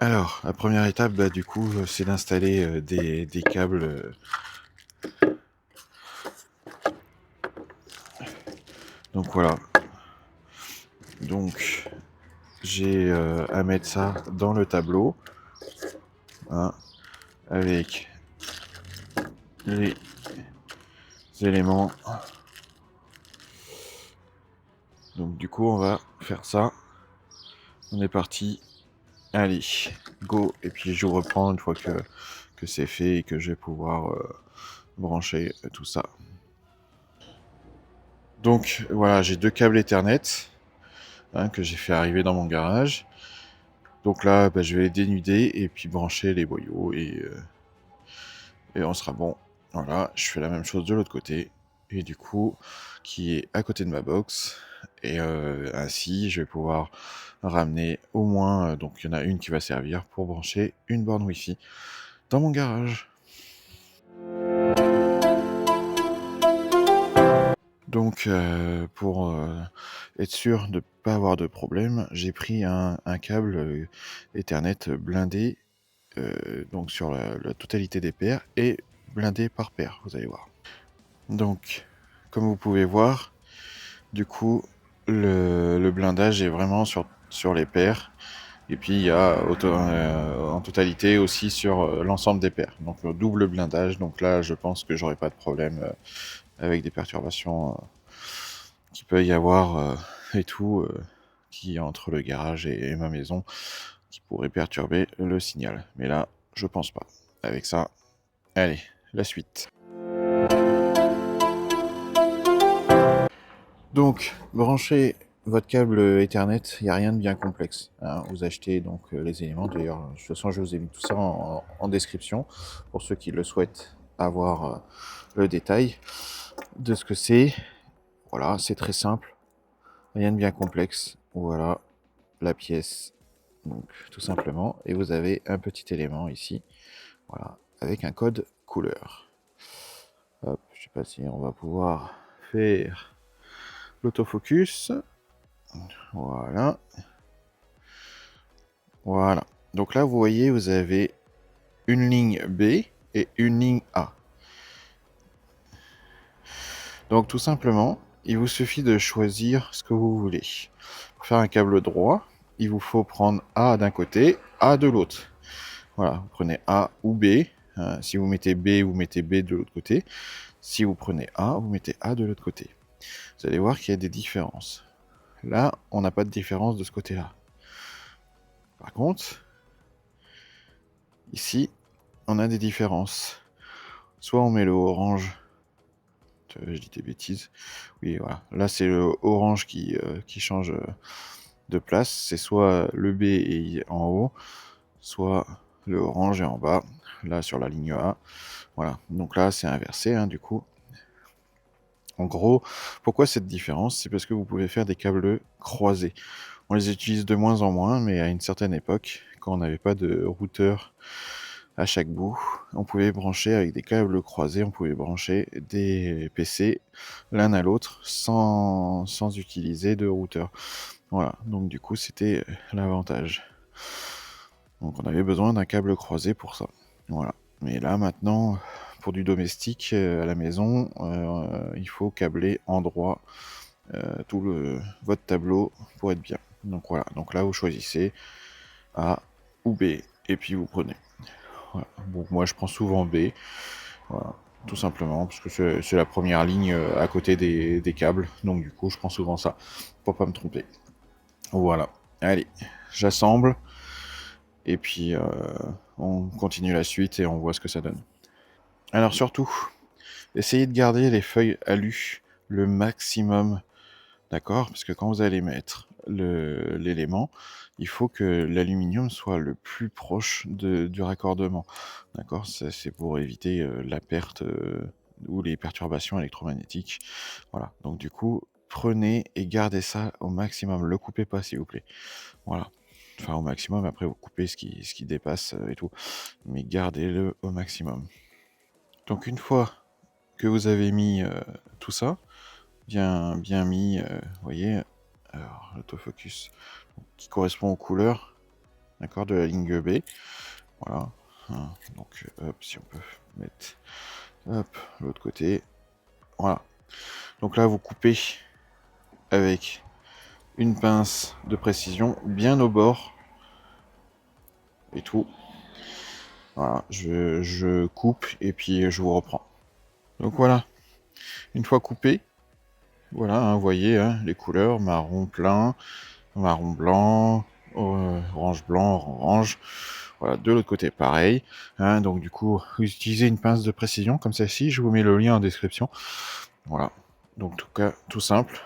Alors, la première étape, du coup, c'est d'installer des câbles. Donc voilà. Donc, j'ai à mettre ça dans le tableau, hein, avec les éléments. Donc du coup, on va faire ça. On est parti. Allez, go. Et puis je reprends une fois que c'est fait et que je vais pouvoir brancher tout ça. Donc voilà, j'ai 2 câbles Ethernet, hein, que j'ai fait arriver dans mon garage. Donc là, je vais les dénuder et puis brancher les boyaux et on sera bon. Voilà, je fais la même chose de l'autre côté. Et du coup, qui est à côté de ma box. Et ainsi, je vais pouvoir ramener au moins, donc il y en a une qui va servir pour brancher une borne Wi-Fi dans mon garage. Donc, pour être sûr de ne pas avoir de problème, j'ai pris un câble Ethernet blindé, donc sur la totalité des paires et blindé par paire, vous allez voir. Donc, comme vous pouvez voir, du coup, le blindage est vraiment sur les paires. Et puis, il y a en totalité aussi sur l'ensemble des paires. Donc, le double blindage. Donc là, je pense que j'aurai pas de problème avec des perturbations qu'il peut y avoir et tout, qui entre le garage et ma maison, qui pourrait perturber le signal. Mais là, je pense pas. Avec ça, allez, la suite. Donc, branchez votre câble Ethernet, il n'y a rien de bien complexe, hein. Vous achetez donc les éléments. D'ailleurs, de toute façon, je vous ai mis tout ça en description pour ceux qui le souhaitent avoir le détail de ce que c'est. Voilà, c'est très simple, rien de bien complexe. Voilà la pièce, donc tout simplement. Et vous avez un petit élément ici, voilà, avec un code couleur. Hop, je sais pas si on va pouvoir faire l'autofocus. Voilà. Voilà. Donc là, vous voyez, vous avez une ligne B et une ligne A. Donc tout simplement, il vous suffit de choisir ce que vous voulez. Pour faire un câble droit, il vous faut prendre A d'un côté, A de l'autre. Voilà, vous prenez A ou B. Si vous mettez B, vous mettez B de l'autre côté. Si vous prenez A, vous mettez A de l'autre côté. Vous allez voir qu'il y a des différences. Là, on n'a pas de différence de ce côté-là. Par contre, ici, on a des différences. Soit on met le orange, je dis des bêtises, oui voilà, là c'est le orange qui change de place, c'est soit le B est en haut, soit le orange est en bas, là sur la ligne A, voilà, donc là c'est inversé, hein, du coup. En gros, pourquoi cette différence? C'est parce que vous pouvez faire des câbles croisés. On les utilise de moins en moins, mais à une certaine époque, quand on n'avait pas de routeur à chaque bout, on pouvait brancher avec des câbles croisés, on pouvait brancher des PC l'un à l'autre sans utiliser de routeur. Voilà, donc du coup c'était l'avantage. Donc on avait besoin d'un câble croisé pour ça. Voilà. Mais là maintenant, pour du domestique à la maison, il faut câbler en droit votre tableau pour être bien. Donc voilà, donc là vous choisissez A ou B et puis vous prenez. Voilà. Bon, moi je prends souvent B, voilà, tout simplement, parce que c'est la première ligne à côté des câbles, donc du coup je prends souvent ça, pour pas me tromper. Voilà, allez, j'assemble, et puis on continue la suite et on voit ce que ça donne. Alors surtout, essayez de garder les feuilles alu le maximum. D'accord? Parce que quand vous allez mettre l'élément, il faut que l'aluminium soit le plus proche du raccordement. D'accord? C'est pour éviter la perte ou les perturbations électromagnétiques. Voilà. Donc du coup, prenez et gardez ça au maximum. Le coupez pas, s'il vous plaît. Voilà. Enfin, au maximum, après, vous coupez ce qui dépasse et tout. Mais gardez-le au maximum. Donc une fois que vous avez mis tout ça, bien mis, vous voyez, alors l'autofocus qui correspond aux couleurs. d'accord, de la ligne B. Voilà. Donc, hop, si on peut mettre, hop, l'autre côté. Voilà. Donc là, vous coupez avec une pince de précision bien au bord et tout. Voilà, je coupe et puis je vous reprends. Donc voilà, une fois coupé, voilà, hein, vous voyez hein, les couleurs, marron plein, marron blanc, orange blanc, orange. Voilà, de l'autre côté pareil. Hein, donc du coup, vous utilisez une pince de précision comme celle-ci, je vous mets le lien en description. Voilà, donc en tout cas, tout simple.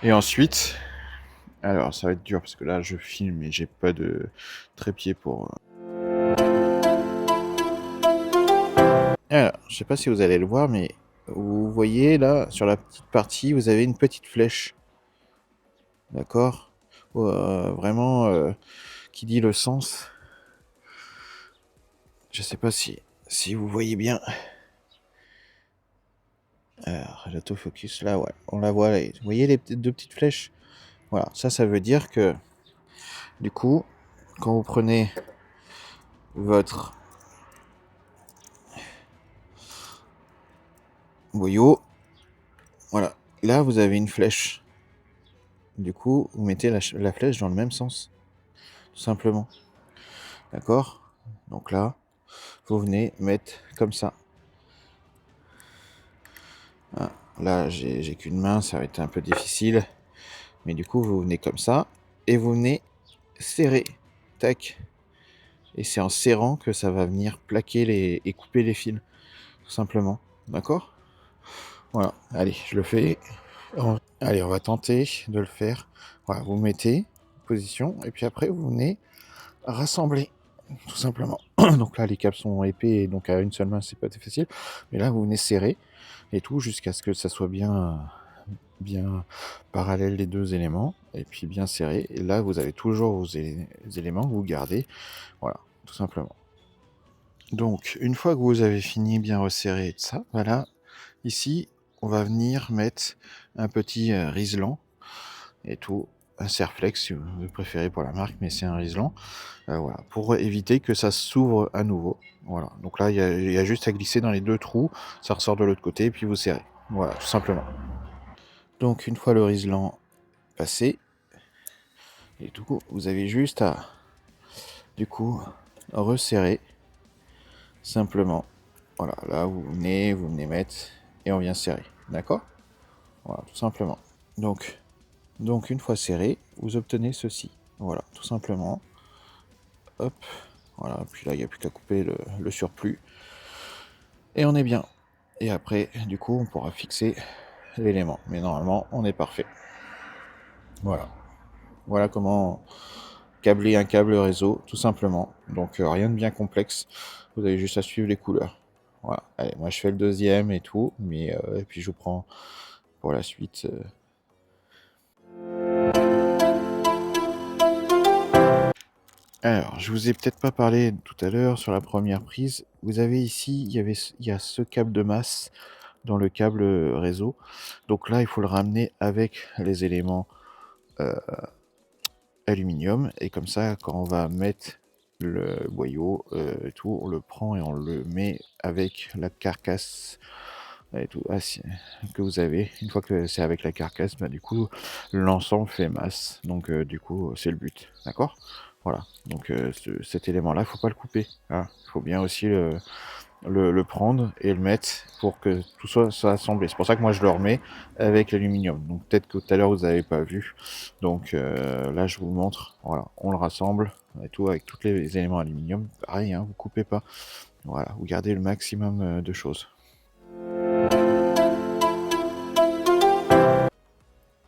Et ensuite, alors ça va être dur parce que là je filme et j'ai pas de trépied pour... Alors, je sais pas si vous allez le voir, mais vous voyez là, sur la petite partie, vous avez une petite flèche. D'accord, vraiment, qui dit le sens. Je sais pas si vous voyez bien. Alors, l'autofocus, là, ouais, on la voit. Là. Vous voyez les deux petites flèches? Voilà, ça veut dire que, du coup, quand vous prenez votre boyau, voilà, là, vous avez une flèche. Du coup, vous mettez la flèche dans le même sens, tout simplement. D'accord? Donc là, vous venez mettre comme ça. Ah, là, j'ai qu'une main, ça va être un peu difficile. Mais du coup, vous venez comme ça et vous venez serrer. Tac. Et c'est en serrant que ça va venir plaquer et couper les fils, tout simplement. D'accord? Voilà. Allez, je le fais. Allez, on va tenter de le faire. Voilà, vous mettez position et puis après, vous venez rassembler, tout simplement. Donc là, les câbles sont épais et donc à une seule main, c'est pas facile. Mais là, vous venez serrer et tout jusqu'à ce que ça soit bien parallèle les deux éléments et puis bien serré. Et là, vous avez toujours vos éléments que vous gardez. Voilà, tout simplement. Donc, une fois que vous avez fini bien resserré et tout ça, voilà, ici, on va venir mettre un petit riselant et tout, un Serflex si vous préférez pour la marque, mais c'est un riselant, voilà, pour éviter que ça s'ouvre à nouveau. Voilà, donc là, il y a juste à glisser dans les deux trous, ça ressort de l'autre côté et puis vous serrez. Voilà, tout simplement. Donc, une fois le riselant passé, et du coup, vous avez juste à, du coup, resserrer simplement. Voilà, là vous venez mettre et on vient serrer. D'accord? Voilà, tout simplement. Donc une fois serré, vous obtenez ceci. Voilà, tout simplement. Hop, voilà, puis là il n'y a plus qu'à couper le surplus. Et on est bien. Et après, du coup, on pourra fixer l'élément. Mais normalement, on est parfait. Voilà. Voilà comment câbler un câble réseau, tout simplement. Donc rien de bien complexe. Vous avez juste à suivre les couleurs. Voilà. Allez, moi je fais le deuxième et tout, mais et puis je vous prends pour la suite. Alors, je vous ai peut-être pas parlé tout à l'heure sur la première prise. Vous avez ici, il y a ce câble de masse dans le câble réseau. Donc là, il faut le ramener avec les éléments euh, aluminium. Et comme ça, quand on va mettre le boyau et tout, on le prend et on le met avec la carcasse et tout que vous avez. Une fois que c'est avec la carcasse, bah, du coup, l'ensemble fait masse. Donc du coup, c'est le but. D'accord? Voilà. Donc cet élément-là, il faut pas le couper. Hein. Il faut bien aussi le prendre et le mettre pour que tout soit assemblé. C'est pour ça que moi je le remets avec l'aluminium. Donc peut-être que tout à l'heure vous n'avez pas vu. Donc là je vous montre. Voilà, on le rassemble et tout avec tous les éléments aluminium. Pareil, hein, vous coupez pas. Voilà, vous gardez le maximum de choses.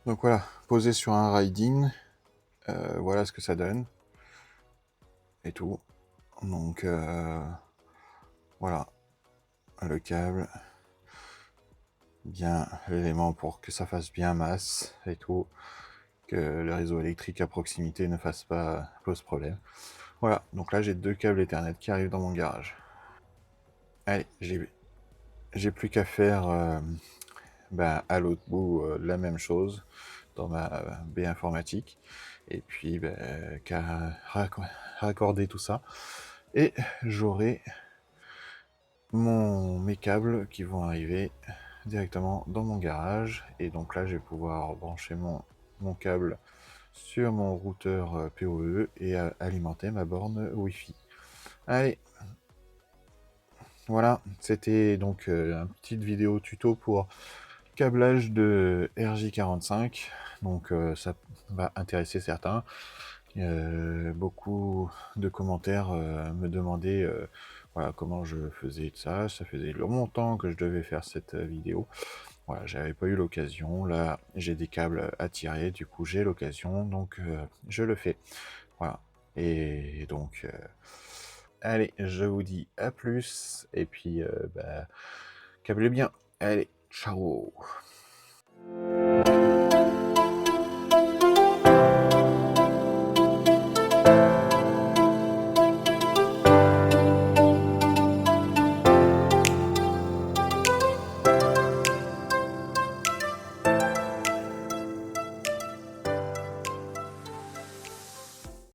Donc voilà, posé sur un riding, voilà ce que ça donne et tout. Donc voilà, le câble, bien l'élément pour que ça fasse bien masse et tout, que le réseau électrique à proximité ne fasse pas pose problème. Voilà, donc là j'ai deux câbles Ethernet qui arrivent dans mon garage. Allez, j'ai plus qu'à faire à l'autre bout la même chose. dans ma baie informatique et puis qu'à raccorder tout ça et j'aurai mes câbles qui vont arriver directement dans mon garage et donc là je vais pouvoir brancher mon câble sur mon routeur PoE et alimenter ma borne Wi-Fi. Allez, voilà, c'était donc une petite vidéo tuto pour câblage de RJ45. Donc ça va intéresser certains. Beaucoup de commentaires me demandaient voilà, comment je faisais de ça. Ça faisait longtemps que je devais faire cette vidéo. Voilà, j'avais pas eu l'occasion. Là, j'ai des câbles à tirer, du coup j'ai l'occasion, donc je le fais. Voilà. Et donc, allez, je vous dis à plus, et puis, câblez bien. Allez, ciao!